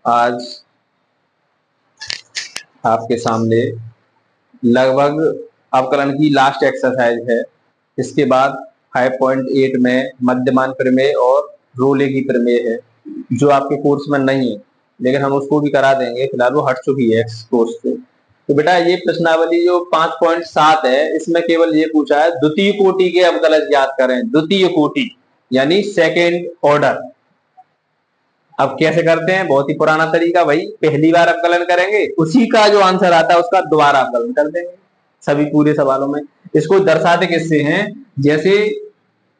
आज आपके सामने लगभग अवकलन की लास्ट एक्सरसाइज है। इसके बाद 5.8 में मध्यमान प्रमेय और रोले की प्रमेय है, जो आपके कोर्स में नहीं है, लेकिन हम उसको भी करा देंगे। फिलहाल वो हट चुकी है इस कोर्स से। तो बेटा ये प्रश्नावली जो 5.7 है, इसमें केवल ये पूछा है द्वितीय कोटि के अवकलज ज्ञात करें। द्वितीय कोटि यानी सेकेंड ऑर्डर। अब कैसे करते हैं? बहुत ही पुराना तरीका, भाई पहली बार अवकलन करेंगे, उसी का जो आंसर आता है उसका दोबारा अवकलन कर देंगे सभी पूरे सवालों में। इसको दर्शाते किससे हैं? जैसे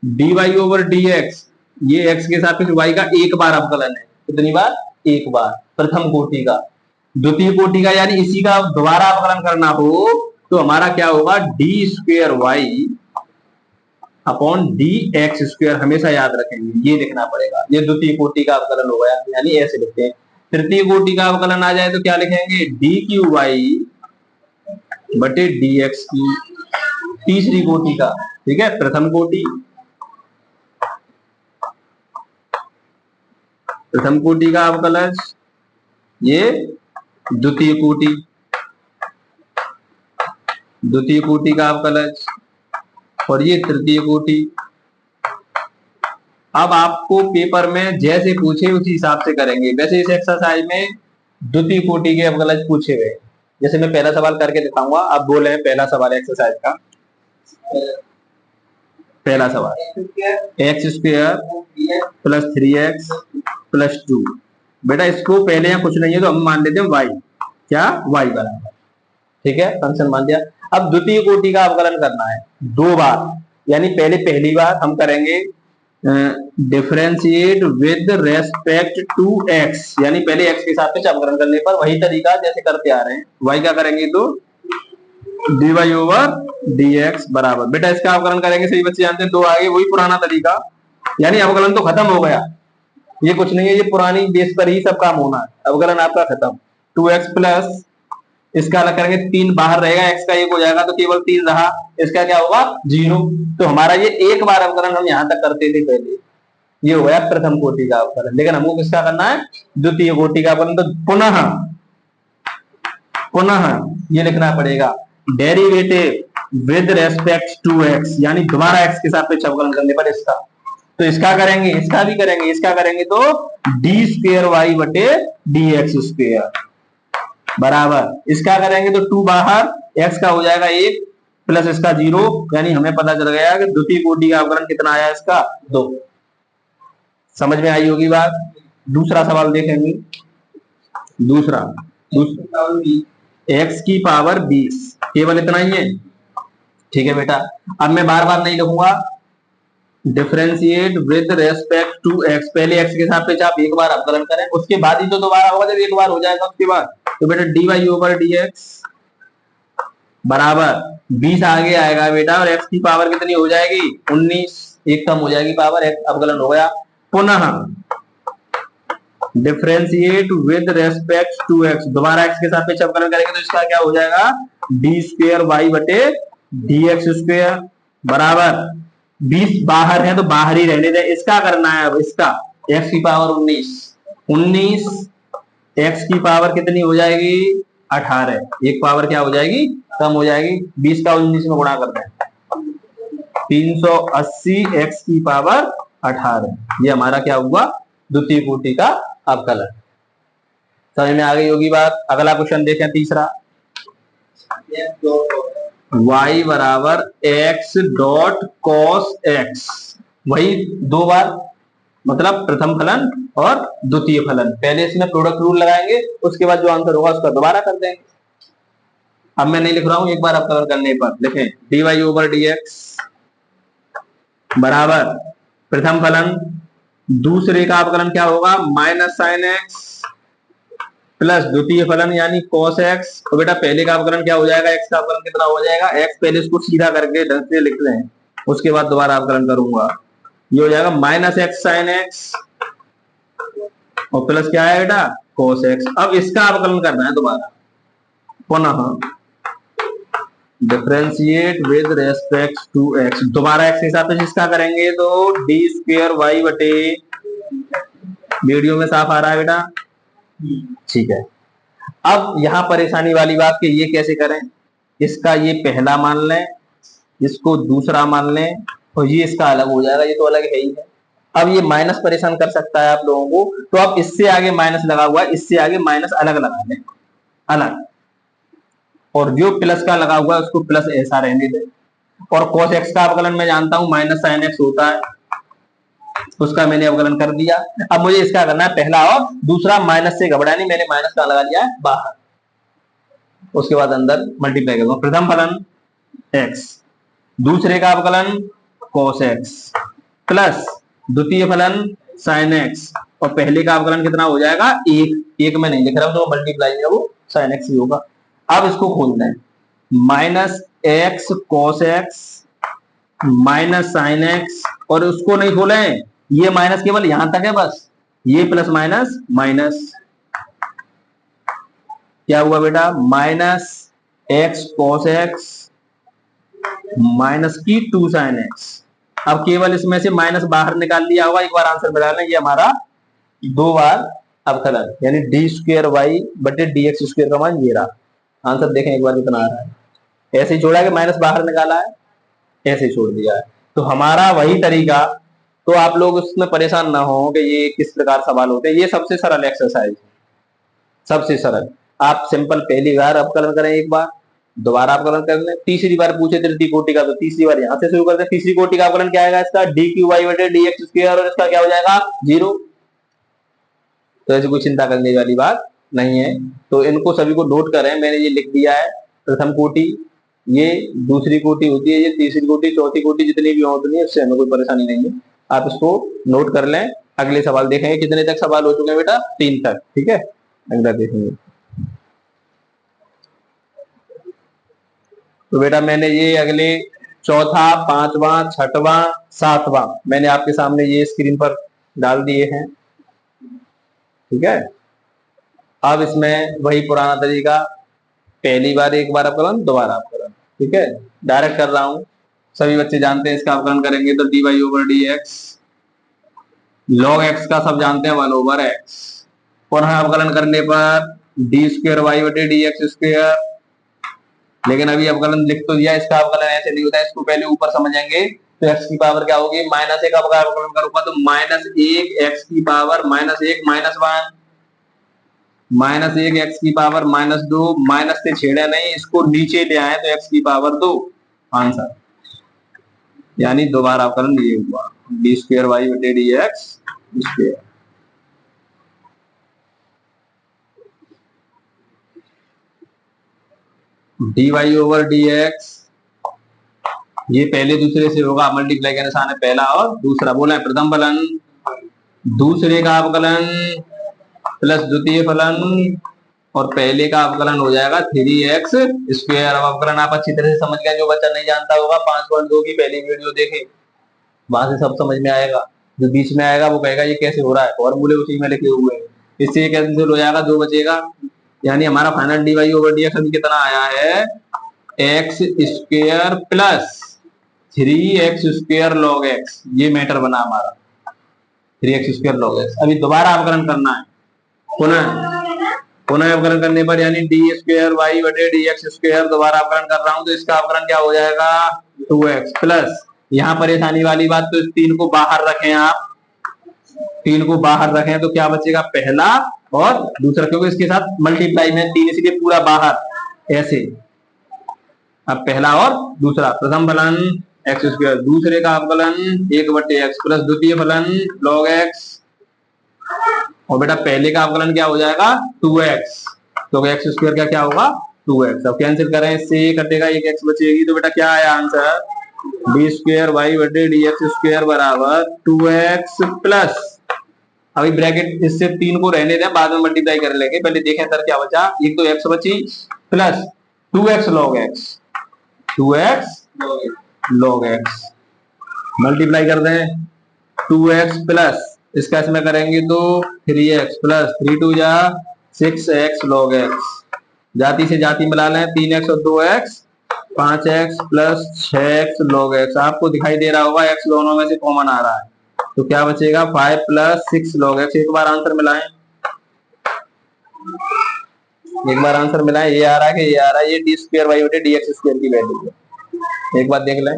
dy ओवर dx, ये x के सापेक्ष y का एक बार अवकलन है। कितनी बार? एक बार। प्रथम कोटि का। द्वितीय कोटि का यानी इसी का दोबारा अवकलन करना हो तो हमारा क्या होगा? D square y upon d x square. हमेशा याद रखेंगे, ये लिखना पड़ेगा। ये द्वितीय कोटि का अवकलन हो गया, यानी ऐसे लिखते हैं। तृतीय कोटि का अवकलन आ जाए तो क्या लिखेंगे? डी क्यू वाई बटे डी एक्स की। तीसरी कोटि का, ठीक है, प्रथम कोटि, प्रथम कोटि का अवकलन, ये द्वितीय कोटि, द्वितीय कोटि का अवकलन, और ये तृतीय कोटि। अब आपको पेपर में जैसे पूछे उसी हिसाब से करेंगे। वैसे इस एक्सरसाइज में द्वितीय कोटि के अवकलज पूछे गए। जैसे मैं पहला सवाल करके दिखाऊंगा, आप बोले हैं पहला सवाल एक्सरसाइज का। पहला सवाल x square plus 3x plus 2। बेटा इसको पहले यहाँ कुछ नहीं है तो हम मान लेते हैं y। क्या? y बराबर, ठीक है, फंक्शन मान दिया। अब द्वितीय कोटि का अवकलन करना है दो बार, यानी पहले पहली बार हम करेंगे differentiate with respect to x, यानी पहले x के सापेक्ष अवकलन करने पर वही तरीका जैसे करते आ रहे हैं। y का करेंगे तो dy ओवर dx बराबर। बेटा इसका अवकलन करेंगे, सही बच्चे जानते हैं, दो आगे वही पुराना तरीका, यानी अवकलन तो खत्म हो गया। ये कुछ नहीं है, ये पुरानी बेस पर ही सब काम होना है। अवकलन आपका खत्म। 2x प्लस, इसका अलग करेंगे, 3 बाहर रहेगा, x का 1 हो जाएगा तो केवल 3 रहा, इसका क्या होगा? 0। तो हमारा ये एक बार अवकलन हम यहां तक करते थे पहले, ये हो गया प्रथम कोटि का अवकलन। लेकिन हमको किसका करना है? द्वितीय कोटि का अवकलन। तो पुनः पुनः ये लिखना पड़ेगा derivative with respect to x, यानी दोबारा x के सापेक्ष अवकलन करने पर इसका। तो इसका करेंगे, इसका भी करेंगे, इसका करेंगे तो डी स्क्वेयर वाई बटे डी एक्स स्क्वेयर बराबर। इसका करेंगे तो 2 बाहर, x का हो जाएगा 1 प्लस इसका 0, यानी हमें पता चल गया कि द्वितीय कोटि का अवकलन कितना आया? इसका 2। समझ में आई होगी बात। दूसरा सवाल देखेंगे। दूसरा x की पावर 20, केवल इतना ही है, ठीक है बेटा। अब मैं बार बार नहीं लिखूंगा, differentiate with respect to x, पहले x के सापेक्ष आप एक बार अवकलन करें, उसके बाद ही तो दोबारा होगा। जब एक बार हो जाएगा उसके बाद तो बेटा dy ओवर dx बराबर 20 आगे आएगा बेटा, और x की पावर कितनी हो जाएगी? 19, एक कम हो जाएगी पावर, x अवकलन हो गया। पुनः differentiate with respect to x, दोबारा x के सापेक्ष अवकलन करेंगे तो इसका क्या हो जाएगा? डी स्क्वेयर वाई बटे डी एक्स स्क्वेयर बराबर। 20 बाहर है तो बाहर ही रहने दें। इसका करना है, अब इसका x की पावर 19 x की पावर कितनी हो जाएगी? 18। एक पावर क्या हो जाएगी? कम हो जाएगी। 20 का 19 में गुणा कर दें, 380 x की पावर 18। ये हमारा क्या हुआ? द्वितीय कोटि का अवकलन। समझ में आ गई होगी बात। अगला क्वेश्चन देखें, तीसरा। y बराबर x डॉट कॉस x, वही दो बार, मतलब प्रथम फलन और द्वितीय फलन। पहले इसमें प्रोडक्ट रूल लगाएंगे, उसके बाद जो आंसर होगा उसका दोबारा कर देंगे। अब मैं नहीं लिख रहा हूं, एक बार अवकलन करने पर लिखें dy ओवर dx बराबर प्रथम फलन, दूसरे का अवकलन क्या होगा? माइनस साइन x प्लस द्वितीय फलन यानी cos x। तो बेटा पहले का अवकलन क्या हो जाएगा? x का अवकलन कितना हो जाएगा? x, पहले इसको सीधा करके ढंग से लिख लें, उसके बाद दोबारा अवकलन करूंगा। ये हो जाएगा माइनस x साइन x और प्लस क्या है बेटा? cos x। अब इसका अवकलन करना है दोबारा। पुनः differentiate with respect to x, दोबारा x के साथ इसका करेंगे तो डी स्क्वेयर वाई बटे वीडियो में साफ आ रहा है बेटा? ठीक है। अब यहाँ परेशानी वाली बात कि ये कैसे करें, इसका ये पहला मान लें, इसको दूसरा मान लें, और ये इसका अलग हो जाएगा, ये तो अलग है ही है। अब ये माइनस परेशान कर सकता है आप लोगों को, तो अब इससे आगे माइनस लगा हुआ है, इससे आगे माइनस अलग लगा लें, अलग, और जो प्लस का लगा हुआ है उसको प्लस ऐसा रहने दें। और cos x का अवकलन मैं जानता हूं माइनस sin x होता है, उसका मैंने अवकलन कर दिया। अब मुझे इसका करना है पहला और दूसरा, माइनस से घबरा नहीं, मैंने माइनस का लगा लिया है बाहर, उसके बाद अंदर मल्टीप्लाई करूंगा। प्रथम फलन x, दूसरे का अवकलन cos x, प्लस द्वितीय फलन sin x, और पहले का अवकलन कितना हो जाएगा? एक में नहीं लिख रहा हूं तो मल्टीप्लाई में वो sin x ही होगा। अब इसको खोलना है, minus x cos x minus sine x, और उसको नहीं खोले, ये माइनस केवल यहां तक है बस, ये प्लस माइनस माइनस, क्या हुआ बेटा? Minus x cos x minus की 2 sin x। अब केवल इसमें से माइनस बाहर निकाल लिया होगा, एक बार आंसर में डालना, ये हमारा 2 बार अवकलन, यानी डी स्क्वायर वाई बटे डी एक्स स्क्वायर का मान ये रहा। आंसर देखें एक बार कितना आ रहा है। ऐसे ही छोड़ा कि माइनस बाहर निकाला है, ऐसे ही छोड़ दिया है। तो हमारा वही तरीका, तो आप लोग उसमें परेशान ना हो कि ये किस प्रकार सवाल होते हैं। ये सबसे सरल एक्सरसाइज, सबसे सरल। आप सिंपल पहली बार अवकलन करें, एक बार दोबारा अवकलन कर लें, तीसरी बार पूछे तृतीय कोटि का तो तीसरी बार यहाँ से शुरू करते हैं। तीसरी कोटि का अवकलन क्या आएगा इसका? डी क्यू वाई बटे डी एक्स स्क्वायर, और इसका क्या हो जाएगा? 0। तो ऐसी कोई चिंता करने वाली बात नहीं है। तो इनको सभी को नोट करें, मैंने ये लिख दिया है। प्रथम कोटि, ये दूसरी कोटि होती है, ये तीसरी कोटि, चौथी कोटि, जितनी भी होती है उससे हमें कोई परेशानी नहीं है। आप इसको नोट कर लें। अगले सवाल देखेंगे, कितने तक सवाल हो चुके हैं बेटा? 3 तक, ठीक है। अगला देखेंगे। तो बेटा मैंने ये अगले चौथा, पांचवा, छठवां, सातवां मैंने आपके सामने ये स्क्रीन पर डाल दिए हैं, ठीक है। अब इसमें वही पुराना तरीका, पहली बार एक बार अवकलन, दोबारा अवकलन, ठीक है। डायरेक्ट कर रहा हूं, सभी बच्चे जानते हैं। इसका अवकलन करेंगे तो d y over d x, log x का सब जानते हैं 1 ओवर एक्स, पुनः अवकलन करने पर डी स्क्वायर वाई बटे डी एक्स स्क्वायर। लेकिन अभी अवकलन लिख तो दिया, इसका अवकलन ऐसे नहीं होता है, इसको पहले ऊपर समझेंगे। तो एक्स की पावर क्या होगी? माइनस 1 का अवकलन करूंगा तो माइनस 1 एक्स की power minus 1 minus 1, minus 1 x की पावर माइनस 2, माइनस से छेड़े नहीं, इसको नीचे ले आए तो एक्स की पावर 2, आंसर। यानी दोबारा अवकलन ये हुआ, डी स्क्वायर वाई बटे d x square. D y over d x, ये पहले दूसरे से होगा, मल्टीप्लाई का निशान है पहला और दूसरा। बोला है प्रथम फलन दूसरे का अवकलन प्लस द्वितीय फलन, और पहले का अवकलन हो जाएगा 3x स्क्वायर। अब अवकलन आप अच्छी तरह से समझ गए, जो बच्चा नहीं जानता होगा 5.2 की पहली वीडियो देखे, वहां से सब समझ में आएगा। जो बीच में आएगा वो कहेगा ये कैसे हो रहा है, फॉर्मूले उसी में लिखे हुए हैं, इससे ये कैंसिल हो जाएगा, 2 बचेगा। यानी हमारा final d y over d x अभी कितना आया है? X square plus 3x square log x, ये मैटर बना हमारा 3x स्क्वायर लॉग एक्स। अभी दोबारा अवकलन करना है, पुनः अवकलन करने पर, यानी डी स्क्वायर वाई बटे डी एक्स स्क्वायर, दोबारा अवकलन कर रहा हूं तो इसका अवकलन क्या हो जाएगा? 2x प्लस, यहाँ परेशानी वाली बात, तो इस 3 को बाहर रखें, आप 3 को बाहर रखें तो क्या बचेगा? पहला और दूसरा, क्योंकि इसके साथ मल्टीप्लाई में 3 इसलिए पूरा बाहर ऐसे। अब पहला और दूसरा, प्रथम फलन एक्स स्क्वायर, दूसरे का अवकलन 1 बटे एक्स प्लस द्वितीय फलन लॉग एक्स, और बेटा पहले का अवकलन क्या हो जाएगा? 2x, तो एक्स स्क्वायर का क्या होगा? 2x। अब कैंसिल करें, इससे ये कटेगा, एक x बचेगी, तो बेटा क्या आया आंसर? डी स्क्वायर वाई बटे डी एक्स स्क्वायर बराबर 2x प्लस, अभी ब्रैकेट इससे 3 को रहने दें, बाद में मल्टीप्लाई कर लेंगे, पहले देखें सर क्या बचा। एक तो x बची plus 2x log x, 2x log x, multiply कर दें 2x प्लस, इसका इसमें करेंगे तो 3x प्लस 3 2 जा 6x लॉग एक्स, जाति से जाति मिला लें, 3x और 2x 5x plus 6x log x. आपको दिखाई दे रहा होगा x दोनों में से कॉमन आ रहा है, तो क्या बचेगा 5 प्लस 6 log x। एक बार आंसर मिलाएं, एक बार आंसर मिलाएं। ये आ रहा है कि ये आ रहा है, ये डी स्क्वायर वाई बटे डी एक्स स्क्वायर की वैल्यू है। एक बार देख लें,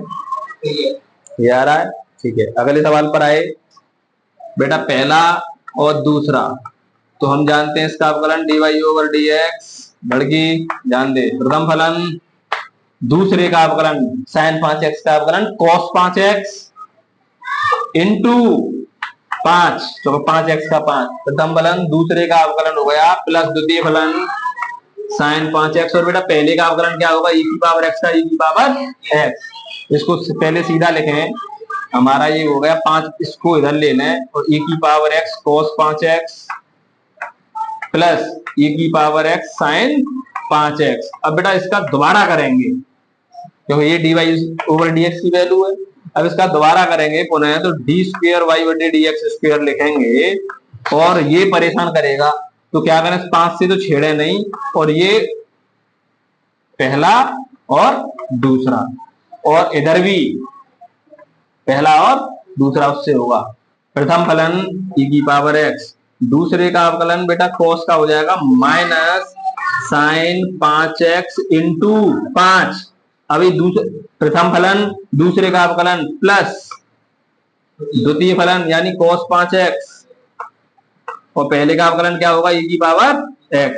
ये आ रहा है। ठीक है, अगले सवाल पर आए बेटा। पहला और दूसरा तो हम जानते हैं इसका अवकलन d y over d x. लड़की ध्यान दे, प्रथम फलन दूसरे का अवकलन साइन 5x का अवकलन कॉस 5x इंटू 5, तो 5x का 5। प्रथम फलन दूसरे का अवकलन हो गया प्लस द्वितीय फलन साइन 5x। और बेटा पहले का अवकलन क्या होगा, e की पावर x का e की पावर x। इसको पहले सीधा लिखें, हमारा ये हो गया 5, इसको इधर ले लें और e की power x cos 5x plus e की पावर x sin 5x। अब बेटा इसका दोबारा करेंगे क्योंकि ये dy ओवर dx की वैल्यू है। अब इसका दोबारा करेंगे पुनः, तो डी स्क्वायर वाई बटे डी एक्स स्क्वायर लिखेंगे और ये परेशान करेगा। तो क्या करें, 5 से तो छेड़े नहीं, और ये पहला और दूसरा, और इधर भी पहला और दूसरा उससे होगा। प्रथम फलन e की पावर x, दूसरे का अवकलन बेटा cos का हो जाएगा माइनस साइन 5x इंटू 5। अभी प्रथम फलन दूसरे का अवकलन प्लस द्वितीय फलन यानी cos 5x, और पहले का अवकलन क्या होगा e की पावर x।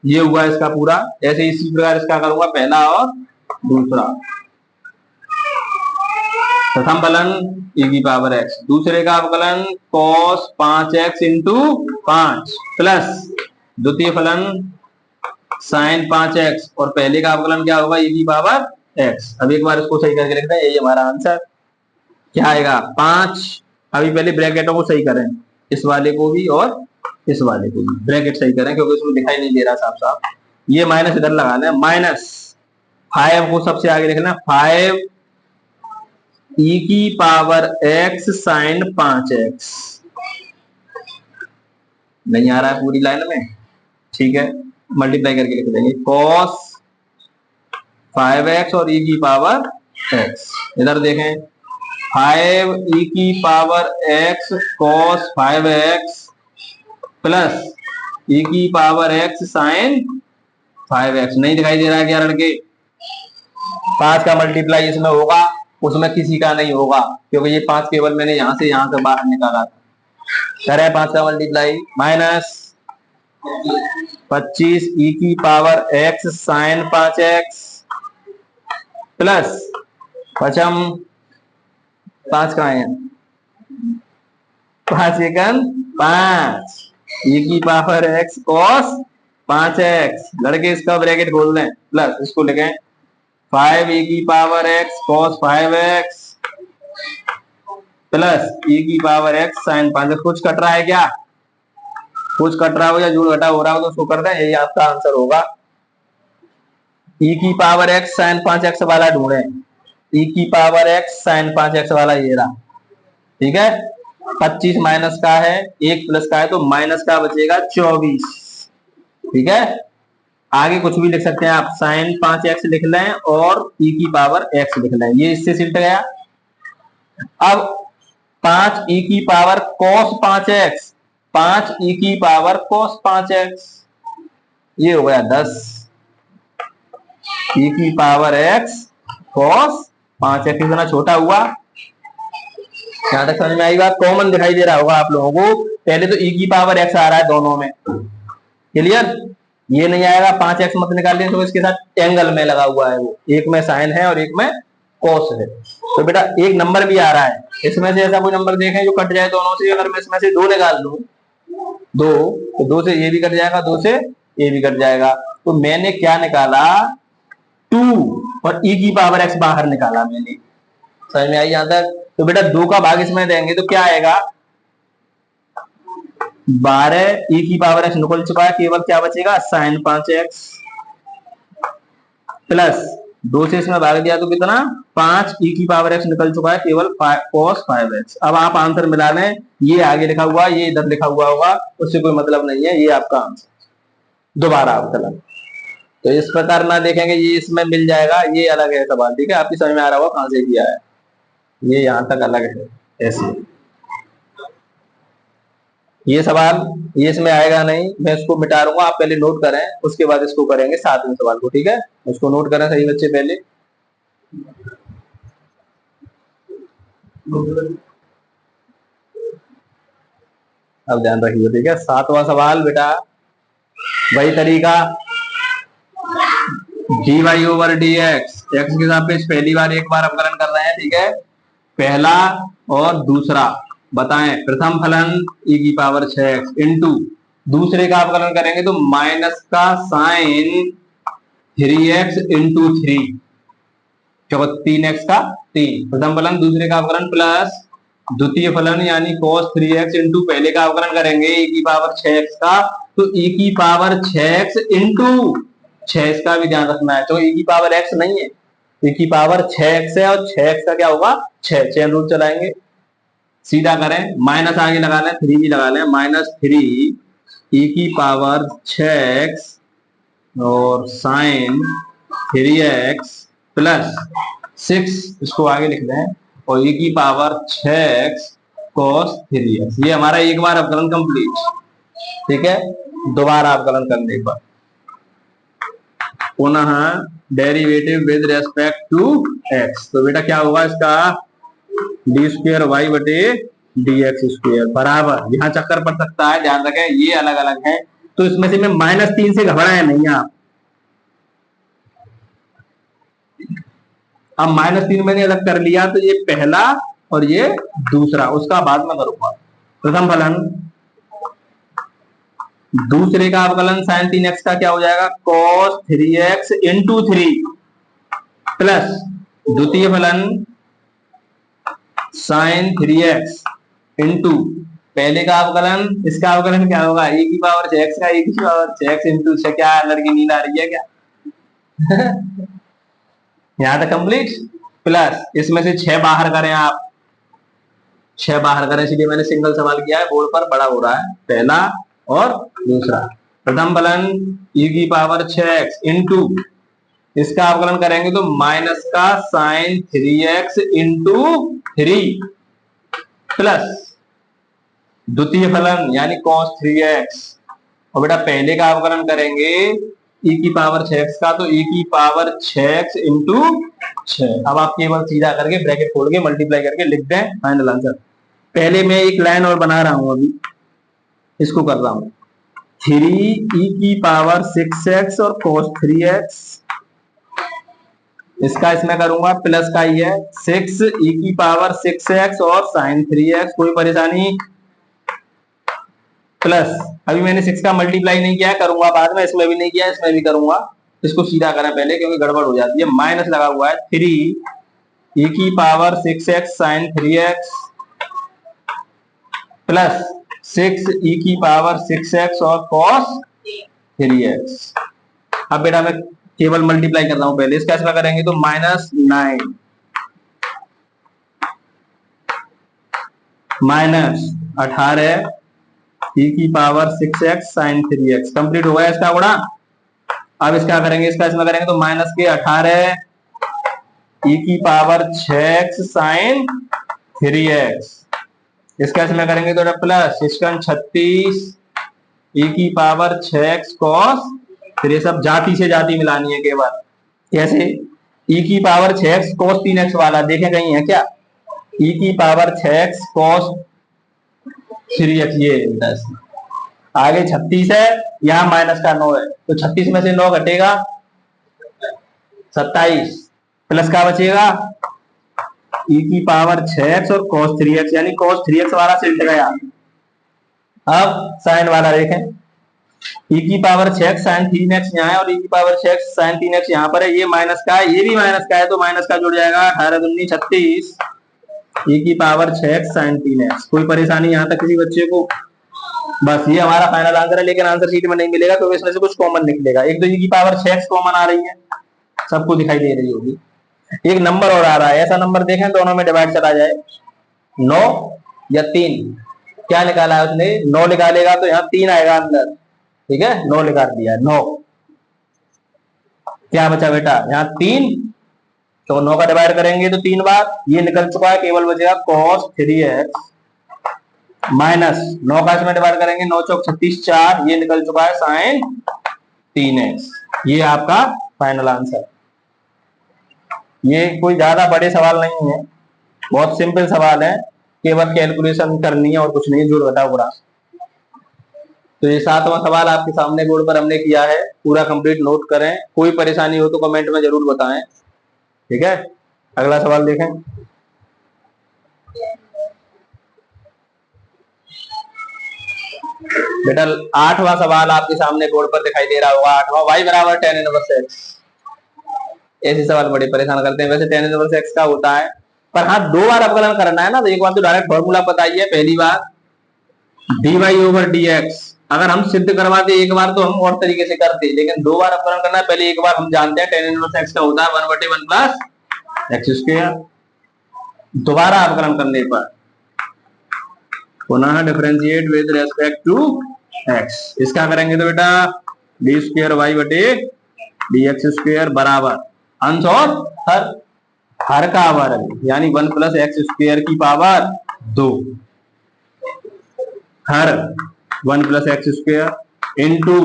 ये हुआ इसका पूरा। ऐसे इसी प्रकार इसका करूंगा पहला और दूसरा। प्रथम फलन e की पावर x, दूसरे का अवकलन cos 5x इंटू 5 प्लस द्वितीय फलन साइन 5x, और पहले का अवकलन क्या होगा e की पावर x। अब एक बार इसको सही करके लिखते हैं, यही हमारा आंसर क्या आएगा 5। अभी पहले ब्रैकेटों को सही करें, इस वाले को भी और इस वाले को भी ब्रैकेट सही करें क्योंकि इसमें दिखाई नहीं दे रहा साफ साफ। ये माइनस इधर लगाना है, माइनस 5 को सबसे आगे लिखना, 5 e की पावर x साइन 5x। नहीं आ रहा है पूरी लाइन में, ठीक है, मल्टीप्लाई करके लिख देंगे cos 5x और e की पावर x। इधर देखें 5 e की power x cos 5x plus e की पावर x साइन 5x। नहीं दिखाई दे रहा है क्या लड़के? 5 का मल्टीप्लाई इसमें होगा, उसमें किसी का नहीं होगा क्योंकि ये 5 केवल मैंने यहां से बाहर निकाला था। करें 5 का मल्टीप्लाई, माइनस 25 e की power x sine 5x plus पचम 5 कहाँ है, 5 एकम 5 e की पावर x cos 5x। लड़के इसका ब्रैकेट खोल दें, प्लस इसको लिखें 5 e की power x cos 5x plus e की पावर x sin 5x। कुछ कट रहा है क्या? कुछ कट रहा हो या जोड़ घटा हो रहा हो तो उसको कर दें, यही आपका आंसर होगा। e की पावर x sin 5x वाला ढूंढें, e की पावर x sin 5x वाला ये रहा, ठीक है। 25 माइनस का है, 1 प्लस का है, तो माइनस का बचेगा 24, ठीक है। आगे कुछ भी लिख सकते हैं आप, साइन 5x लिख लें और e की पावर x लिख लें, ये इससे सिमट गया। अब 5 e की पावर cos 5x, 5 e की पावर cos 5x, ये हो गया 10 e की पावर x cos 5x। इतना छोटा हुआ, यहां तक समझ में आई बात? कॉमन दिखाई दे रहा होगा आप लोगों को। पहले तो e की पावर x आ रहा है दोनों में, क्लियर? ये नहीं आएगा, 5x मत निकाल लें तो इसके साथ एंगल में लगा हुआ है, वो एक में साइन है और एक में कॉस है। तो बेटा एक नंबर भी आ रहा है, इसमें से ऐसा कोई नंबर देखें जो कट जाए दोनों से। अगर मैं इसमें से 2 निकाल लूं, 2 तो 2 से ये भी कट जाएगा, 2 से ये भी कट जाएगा। तो मैंने क्या निकाला, 2 और e की पावर x बाहर निकाला मैंने। समझ में आई यहां तक? तो बेटा 2 का भाग इसमें देंगे तो क्या आएगा, 12 e की पावर x निकल चुका है, केवल क्या बचेगा साइन 5x प्लस 2 से इसमें भाग दिया तो कितना, 5 e की पावर x निकल चुका है, केवल cos 5x। अब आप आंसर मिला लें, ये आगे लिखा हुआ, ये इधर लिखा हुआ होगा, उससे कोई मतलब नहीं है, ये आपका आंसर। दोबारा अवकलन तो इस प्रकार ना देखेंगे, ये इसमें मिल जाएगा, ये अलग है सवाल, ठीक है। आपकी समझ में आ रहा होगा कहां से किया है, ये यहां तक अलग है ऐसे। ये सवाल ये इसमें आएगा नहीं, मैं इसको मिटा दूंगा, आप पहले नोट करें, उसके बाद इसको करेंगे 7वें सवाल को, ठीक है। उसको नोट करें सही बच्चे पहले। अब ध्यान रखिए, ठीक है। 7वां सवाल बेटा वही तरीका, d y over d x, x के सापेक्ष पहली बार एक बार अवकलन कर रहे हैं, ठीक है। पहला और दूसरा बताएं, प्रथम फलन e की पावर 6x इंटू दूसरे का अवकलन करेंगे तो माइनस का साइन 3x इंटू 3, 3x का 3 प्रथम फलन, दूसरे का अवकलन प्लस द्वितीय फलन यानी cos 3x इंटू पहले का अवकलन करेंगे e की पावर 6x का, तो e की पावर 6x इंटू 6 इसका भी ध्यान रखना है, तो e की पावर x नहीं है, e की पावर 6x है और 6x का क्या होगा 6, चेन रूल चलाएंगे, सीधा करें, माइनस आगे लगा लें, 3 भी लगा लें, -3 e की पावर 6x और साइन 3x प्लस 6, इसको आगे लिख दें, और e की पावर 6x cos 3x। ये हमारा एक बार अवकलन कंप्लीट, ठीक है। दोबारा अवकलन करने पर पुनः derivative with respect to x, तो बेटा क्या होगा इसका डी स्क्वायर वाई बटे डी एक्स स्क्वायर बराबर, यहाँ चक्कर पड़ सकता है, ध्यान रखें ये अलग अलग है, तो इसमें से मैं -3 से घबराए नहीं आप। अब -3 मैंने अलग कर लिया, तो ये पहला और ये दूसरा, उसका बाद में करूंगा। प्रथम फलन दूसरे का अवकलन sin 3x का क्या हो जाएगा cos 3x इंटू 3 प्लस द्वितीय फलन sin 3x इंटू पहले का अवकलन, इसका अवकलन क्या होगा e की पावर 6x का e की पावर 6x इंटू 6, क्या लड़की नींद आ रही है क्या यहां तक कंप्लीट, प्लस इसमें से 6 बाहर करें आप, 6 बाहर करें, इसलिए मैंने सिंगल सवाल किया है, बोर्ड पर बड़ा हो रहा है, पहला और दूसरा। प्रथम फलन e की पावर 6x इंटू इसका अवकलन करेंगे तो माइनस का साइन 3x इंटू 3 प्लस द्वितीय फलन यानी cos 3x, और बेटा पहले का अवकलन करेंगे e की पावर 6x का, तो e की पावर 6x इंटू 6। अब आप केवल सीधा करके ब्रैकेट खोल के मल्टीप्लाई करके लिख दें फाइनल आंसर। पहले मैं एक लाइन और बना रहा हूं, अभी इसको कर रहा हूं, 3 e की पावर 6x और cos 3x, इसका इसमें करूंगा प्लस का ही है 6 e की पावर 6x और साइन 3x, कोई परेशानी, प्लस अभी मैंने 6 का मल्टीप्लाई नहीं किया है, करूंगा बाद में, इसमें भी नहीं किया, इसमें भी करूंगा, इसको सीधा करें पहले क्योंकि गड़बड़ हो जाती है, माइनस लगा हुआ है 3 e की power 6x sine 3x plus 6 e की पावर 6x और cos 3x। अब बेटा मैं केवल मल्टीप्लाई कर रहा हूं पहले, इसका इसमें करेंगे तो -9 माइनस 18 e की power 6x sine 3x, complete हो गया इसका गुणा। अब इसका करेंगे, इसका इसमें करेंगे तो माइनस के 18 e की पावर 6x साइन 3x, इसका इसमें करेंगे तो प्लस इसका 36 e की पावर 6x cos, फिर ये सब जाति से जाति मिलानी है केवल, कैसे e की पावर 6x cos 3x वाला देखें कहीं है क्या, e की पावर 6x cos 3x, ये आगे 36 है, यहाँ माइनस का 9 है, तो 36 में से 9 घटेगा 27, प्लस का बचेगा e की पावर 6x और cos 3x, यानी cos 3x वाला सिल्ट गया। अब साइन वाला देखें, e की पावर 6x साइन 3x यहाँ है और e की पावर 6x साइन 3x यहाँ पर है, ये माइनस का है, ये भी माइनस का है, तो माइनस का जुड़ जाएगा 18 दूनी 36 e की पावर 6x साइन 3x। कोई परेशानी यहाँ तक किसी बच्चे को? बस ये हमारा फाइनल आंसर है, लेकिन आंसर शीट में नहीं मिलेगा क्योंकि इसमें से कुछ कॉमन निकलेगा। एक तो e की पावर 6x कॉमन आ रही है, सबको दिखाई दे रही होगी, एक नंबर और आ रहा है, ऐसा नंबर देखें दोनों में डिवाइड चला जाए, 9 या 3, क्या निकाला है उसने 9 निकालेगा तो यहाँ 3 आएगा अंदर, ठीक है 9 निकाल दिया, 9 क्या बचा बेटा यहाँ 3, तो 9 का डिवाइड करेंगे तो 3 बार, ये निकल चुका है, केवल बचेगा cos 3x माइनस 9 का इसमें डिवाइड करेंगे, 9 चौक 36 4, ये निकल चुका है साइन 3x। ये आपका फाइनल आंसर। ये कोई ज्यादा बड़े सवाल नहीं है, बहुत सिंपल सवाल है, केवल कैलकुलेशन करनी है और कुछ नहीं, जोड़ घटाव गुणा। तो ये 7वां सवाल आपके सामने बोर्ड पर हमने किया है, पूरा कंप्लीट नोट करें। कोई परेशानी हो तो कमेंट में जरूर बताएं, ठीक है। अगला सवाल देखें। बेटा 8वां सवाल आपके सामने बोर्ड पर दिखाई दे रहा होगा। 8वां, y बराबर tan इनवर्स x। ऐसे सवाल बड़े परेशान करते हैं। वैसे tan इनवर्स x का होता है, पर हाँ 2 बार अवकलन करना है ना, तो एक बार तो डायरेक्ट फॉर्मूला बताइए। पहली बार dy ओवर dx, अगर हम सिद्ध करवाते एक बार तो हम और तरीके से करते, लेकिन 2 बार अवकलन करना है। पहले एक बार हम जानते हैं tan इनवर्स x का होता है 1/1 प्लस एक्स स्क्वायर। दोबारा अवकलन करने पर पुनः differentiate with respect to x, इसका करेंगे तो बेटा डी स्क्वायर वाई बटे डी एक्स स्क्वायर बराबर अंश और हर का वर्ग, यानी 1 प्लस एक्स स्क्वायर की पावर 2 हर 1 प्लस एक्स स्क्वायर इंटू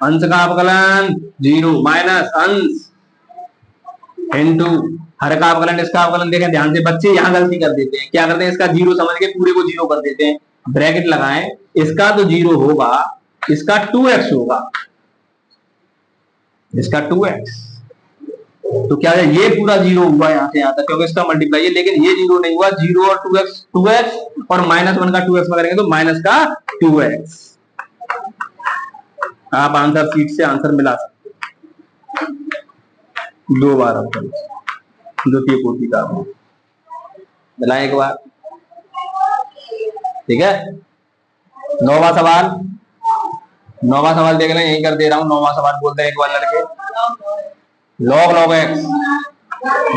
अंश का अवकलन 0 माइनस अंश इंटू हर का अवकलन। इसका अवकलन देखें ध्यान से, बच्चे यहाँ गलती कर देते हैं। क्या करते हैं, इसका 0 समझ के पूरे को 0 कर देते हैं। ब्रैकेट लगाएं, इसका तो 0 होगा, इसका 2x होगा, इसका 2x। तो क्या है, ये पूरा 0 हुआ यहाँ से यहाँ तक, क्योंकि इसका मल्टीप्लाई है। लेकिन ये 0 नहीं हुआ, 0 और 2x और -1 का 2x में करेंगे तो माइनस का 2x। आप आंसर सीट से आंसर मिला सकते हैं। 2 बार अवकलन द्वितीय कोटि का मिलाएं एक बार, ठीक है। 9वां सवाल, 9वां सवाल देख लें, यही कर दे रहा हूं। 9वां सवाल बोलते हैं एक बार लड़के, log x,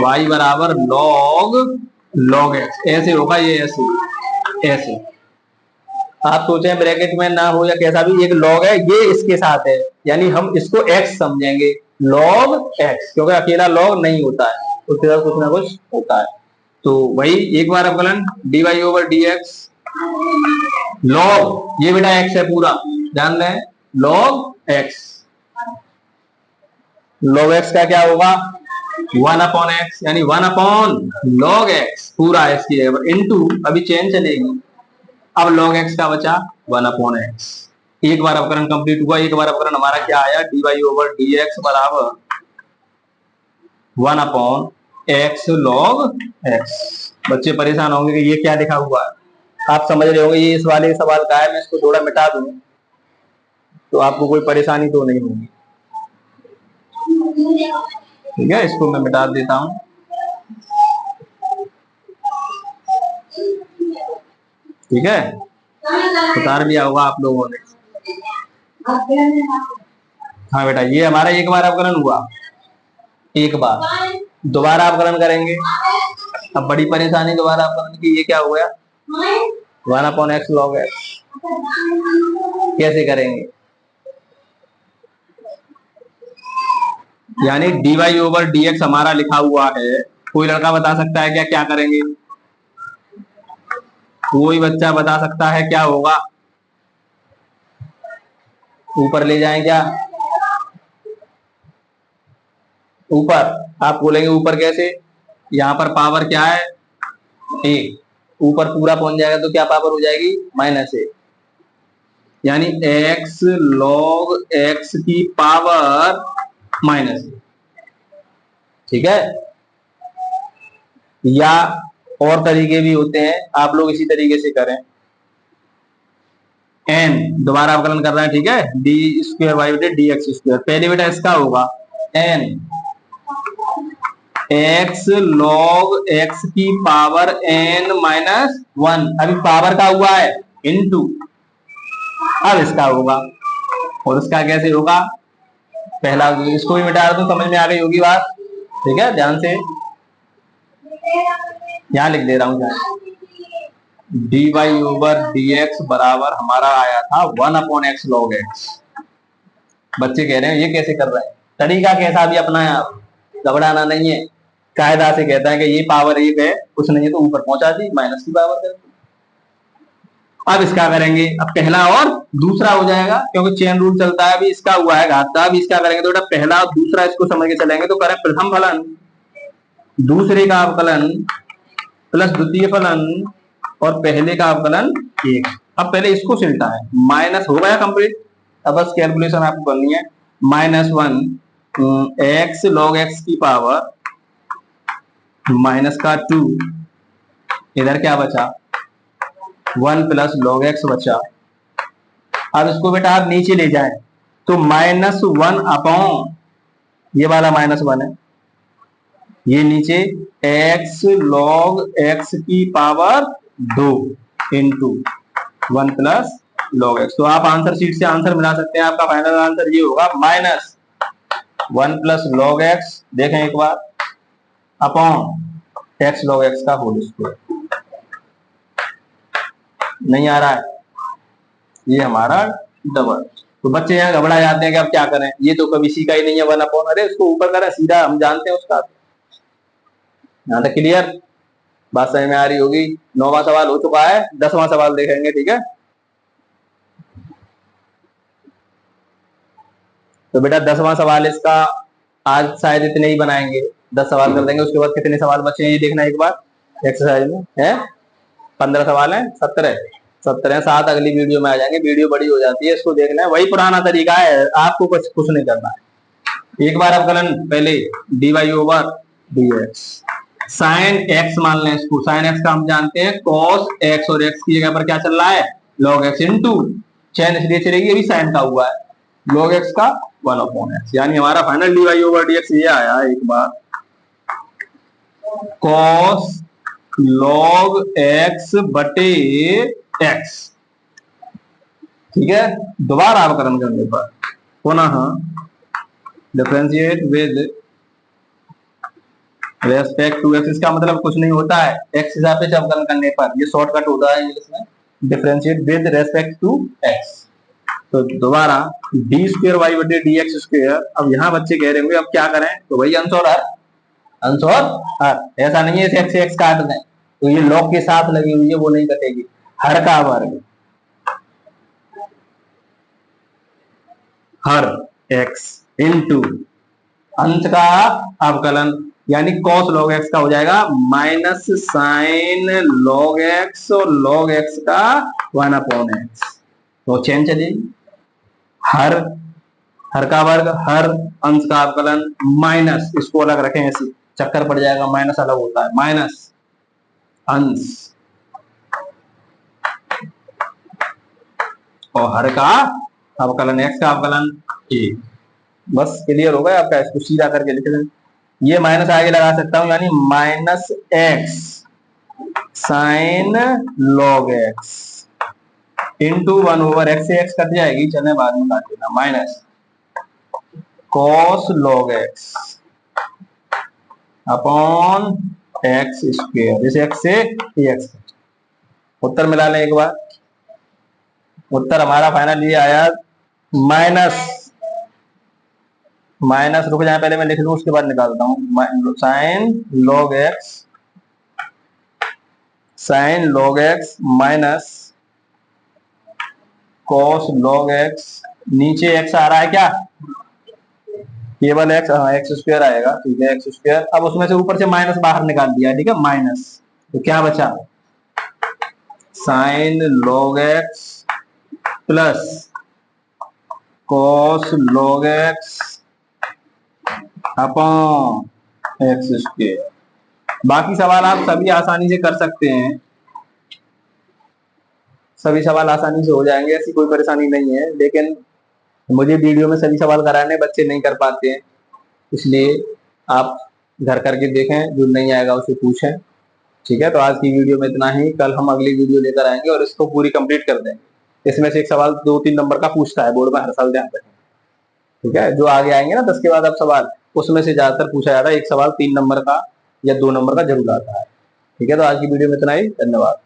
y बराबर log x। ऐसे होगा ये, ऐसे ऐसे। आप सोचे ब्रैकेट में ना हो या कैसा भी, एक log है, ये इसके साथ है, यानी हम इसको x समझेंगे, log x, क्योंकि अकेला log नहीं होता है, उसके साथ कुछ ना कुछ होता है। तो वही एक बार अवकलन dy ओवर dx log, ये बेटा x है पूरा, ध्यान दें, log x। log x का क्या होगा, 1/x, यानी 1/log x पूरा इसकी जगह इंटू, अभी चेन चलेगी, अब log x का बचा 1/x। एक बार अवकलन कंप्लीट हुआ। एक बार अवकलन हमारा क्या आया, dy ओवर dx बराबर 1/x log x। बच्चे परेशान होंगे कि ये क्या लिखा हुआ है, आप समझ रहे होंगे ये इस वाले सवाल का है, मैं इसको थोड़ा मिटा दूं तो आपको कोई परेशानी तो नहीं होगी, ठीक है। इसको मैं मिटा देता हूं, ठीक है, उतार लिया होगा आप लोगों ने। हाँ बेटा, ये हमारा एक बार अवकलन हुआ, एक बार। दोबारा अवकलन करेंगे, अब बड़ी परेशानी दोबारा अवकलन की। ये क्या हो गया, 1/x log x। कैसे करेंगे, यानी dy ओवर dx हमारा लिखा हुआ है, कोई लड़का बता सकता है क्या क्या करेंगे, कोई बच्चा बता सकता है क्या होगा, ऊपर ले जाएं क्या, ऊपर आप बोलेंगे ऊपर कैसे, यहाँ पर पावर क्या है, a, ऊपर पूरा पहुंच जाएगा तो क्या पावर हो जाएगी, -a, यानी x log x की पावर -a, ठीक है। या और तरीके भी होते हैं, आप लोग इसी तरीके से करें। n दोबारा अवकलन कर रहे हैं, ठीक है, डी स्क्वायर वाई बटे डी एक्स स्क्वायर। पहले बेटा इसका होगा n x log x की पावर n-1, अभी पावर का हुआ है इनटू, अब इसका होगा, और इसका कैसे होगा, पहला इसको भी मिटा दूं, समझ में आ गई होगी बात, ठीक है। ध्यान से यहां लिख दे रहा हूं, dy ओवर dx बराबर हमारा आया था 1/x log x। बच्चे कह रहे हैं ये कैसे कर रहे हैं, तरीका कैसा भी अपना है, घबराना नहीं है। कायदा से कहता है कि ये पावर 1 है, कुछ नहीं है तो ऊपर पहुंचा दी, माइनस की पावर कर दी। अब इसका करेंगे, अब पहला और दूसरा हो जाएगा क्योंकि चेन रूल चलता है। अभी इसका हुआ है घात का, अब इसका करेंगे तो बेटा पहला और दूसरा इसको समझ के चलेंगे तो करें प्रथम फलन दूसरे का अवकलन प्लस द्वितीय फलन और पहले का अवकलन 1। अब पहले इसको सिलटा है, माइनस हो गया कंप्लीट। अब बस कैलकुलेशन आपको करनी है, -1 एक्स लॉग एक्स की पावर माइनस का 2, इधर क्या बचा 1 प्लस लॉग एक्स बचा। अब इसको बेटा आप नीचे ले जाए तो -1 अपॉन ये वाला -1 है, ये नीचे x log x की power 2 into 1 plus log x। तो आप आंसर शीट से आंसर मिला सकते हैं। आपका फाइनल आंसर ये होगा -1 प्लस log x, देखें एक बार, अपॉन x log x का होल स्क्वायर। नहीं आ रहा है, ये हमारा डबल। तो बच्चे यहाँ घबरा जाते हैं कि अब क्या करें, ये तो कभी सी का ही नहीं है 1 अपॉन, अरे उसको ऊपर करें सीधा, हम जानते हैं उसका। यहाँ तक क्लियर, बात समझ में आ रही होगी। 9वां सवाल हो चुका है, 10वां सवाल देखेंगे, ठीक है। तो बेटा 10वां सवाल इसका आज शायद इतने ही बनाएंगे, 10 सवाल कर देंगे। उसके बाद कितने सवाल बचे हैं ये देखना एक बार। एक्सरसाइज में है 15 सवाल है, 17 7 अगली वीडियो में आ जाएंगे। वीडियो बड़ी हो जाती है, इसको देखना है, वही पुराना तरीका है, आपको कुछ नहीं करना है। एक बार अवकलन पहले dy over dx, sine x मान लें इसको, साइन x का हम जानते हैं cos x, और x की जगह पर क्या चल रहा है log x इंटू चैन इसलिए चलेगी, अभी साइन का हुआ है log x का 1 अपॉन x, यानी हमारा फाइनल dy ओवर dx ये आया। एक बार cos log x बटे x, ठीक है। दोबारा अवकलन करने पर पुनः differentiate with respect to x, इसका मतलब कुछ नहीं होता है, एक्स हिसाब से अवकलन करने पर, ये शॉर्टकट होता है इंग्लिश में, differentiate with respect to x. तो दोबारा डी स्क्वायर वाई बटे डी एक्स स्क्वायर। अब यहाँ बच्चे कह रहे होंगे अब क्या करें, तो भाई अंश और हर, ऐसा नहीं है एक्स एक्स काट दें, तो ये लॉग के साथ लगी हुई है वो नहीं कटेगी, हर का वर्ग हर एक्स इंटू अंश का अवकलन, यानी cos log x का हो जाएगा माइनस साइन log x और log x का 1 अपॉन x। तो चेन चलेगी, हर का वर्ग हर अंश का अवकलन माइनस, इसको अलग रखें ऐसे चक्कर पड़ जाएगा, माइनस अलग होता है, माइनस अंश और हर का अवकलन x का अवकलन 1। बस क्लियर हो गया आपका, इसको सीधा करके लिख दें, ये माइनस आगे लगा सकता हूं, यानी minus x sign log x into 1 over x से एक्स कट जाएगी, चले बाद में काट देना, minus cos log x upon x square, इस एक्स से एक्स। उत्तर मिला लें एक बार, उत्तर हमारा फाइनल ये आया माइनस रुक जाए, पहले मैं लिख लूं उसके बाद निकालता हूं, sign log x minus cos log x, नीचे एक्स आ रहा है क्या, केवल एक्स, हाँ एक्स स्क्वायर आएगा, ठीक है एक्स स्क्वायर। अब उसमें से ऊपर से माइनस बाहर निकाल दिया, ठीक है माइनस, तो क्या बचा sign log x plus cos log x upon x square. बाकी सवाल आप सभी आसानी से कर सकते हैं, सभी सवाल आसानी से हो जाएंगे, ऐसी कोई परेशानी नहीं है, लेकिन मुझे वीडियो में सभी सवाल कराने बच्चे नहीं कर पाते हैं, इसलिए आप घर करके देखें, जो नहीं आएगा उसे पूछें, ठीक है। तो आज की वीडियो में इतना ही, कल हम अगली वीडियो लेकर आएंगे और इसको पूरी कंप्लीट कर देंगे। इसमें से एक सवाल 2-3 नंबर का पूछता है बोर्ड में हर साल, ध्यान रखें, ठीक है। जो आगे आएंगे ना 10 के बाद अब सवाल, उसमें से ज्यादातर पूछा जाता है, एक सवाल 3 नंबर का या 2 नंबर का जरूर आता है, ठीक है। तो आज की वीडियो में इतना ही, धन्यवाद।